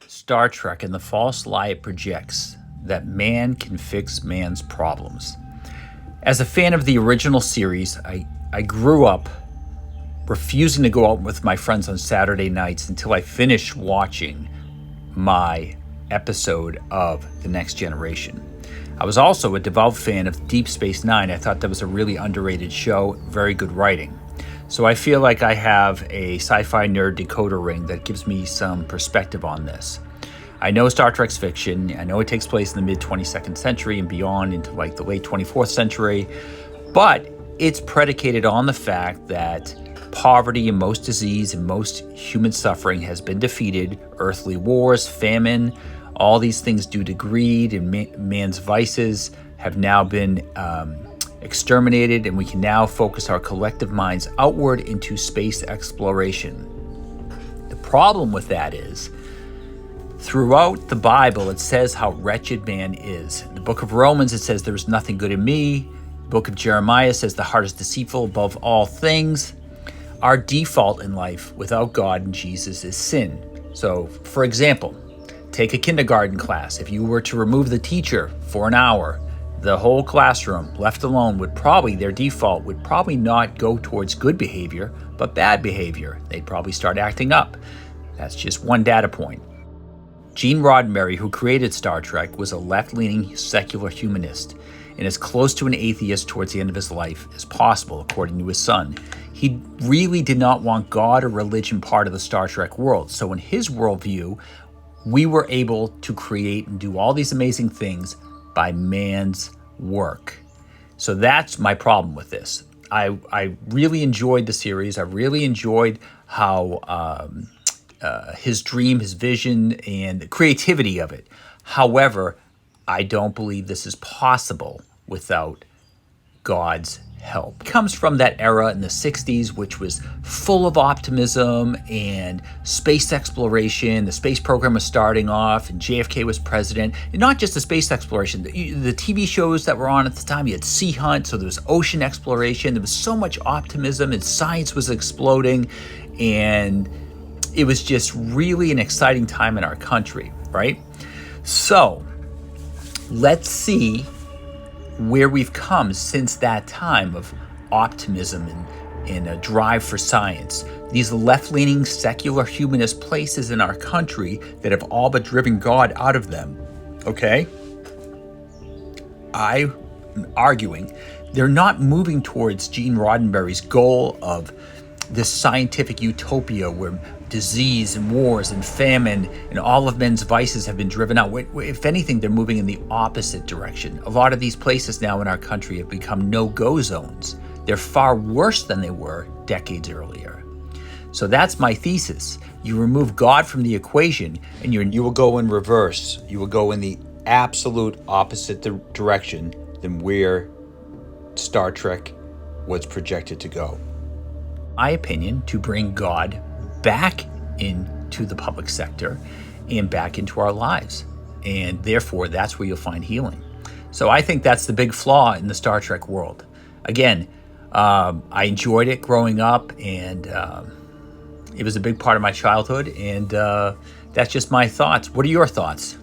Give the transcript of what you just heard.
Star Trek and the false lie it projects that man can fix man's problems. As a fan of the original series, I grew up refusing to go out with my friends on Saturday nights until I finished watching my episode of The Next Generation. I was also a devout fan of Deep Space Nine. I thought that was a really underrated show, very good writing. So I feel like I have a sci-fi nerd decoder ring that gives me some perspective on this. I know Star Trek's fiction. I know it takes place in the mid-22nd century and beyond into like the late 24th century, but it's predicated on the fact that poverty and most disease and most human suffering has been defeated. Earthly wars, famine, all these things due to greed and man's vices have now been exterminated, and we can now focus our collective minds outward into space exploration. The problem with that is, throughout the Bible, it says how wretched man is. In the book of Romans, it says there's nothing good in me. The book of Jeremiah says the heart is deceitful above all things. Our default in life without God and Jesus is sin. So, for example, take a kindergarten class. If you were to remove the teacher for an hour, the whole classroom, left alone, their default would probably not go towards good behavior, but bad behavior. They'd probably start acting up. That's just one data point. Gene Roddenberry, who created Star Trek, was a left-leaning secular humanist and as close to an atheist towards the end of his life as possible, according to his son. He really did not want God or religion part of the Star Trek world. So in his worldview, we were able to create and do all these amazing things by man's work. So that's my problem with this. I really enjoyed the series. I really enjoyed how his dream, his vision, and the creativity of it. However, I don't believe this is possible without God's help. It comes from that era in the 60s, which was full of optimism and space exploration. The space program was starting off and JFK was president. And not just the space exploration, the TV shows that were on at the time, you had Sea Hunt, so there was ocean exploration. There was so much optimism and science was exploding. And it was just really an exciting time in our country, right? So let's see where we've come since that time of optimism and a drive for science. These left-leaning secular humanist places in our country that have all but driven God out of them, okay? I'm arguing they're not moving towards Gene Roddenberry's goal of this scientific utopia where disease and wars and famine and all of men's vices have been driven out. If anything, they're moving in the opposite direction. A lot of these places now in our country have become no-go zones. They're far worse than they were decades earlier. So that's my thesis. You remove God from the equation and you will go in reverse. You will go in the absolute opposite direction than where Star Trek was projected to go. My opinion, to bring God back into the public sector and back into our lives. And therefore, that's where you'll find healing. So I think that's the big flaw in the Star Trek world. Again, I enjoyed it growing up, and it was a big part of my childhood, and that's just my thoughts. What are your thoughts?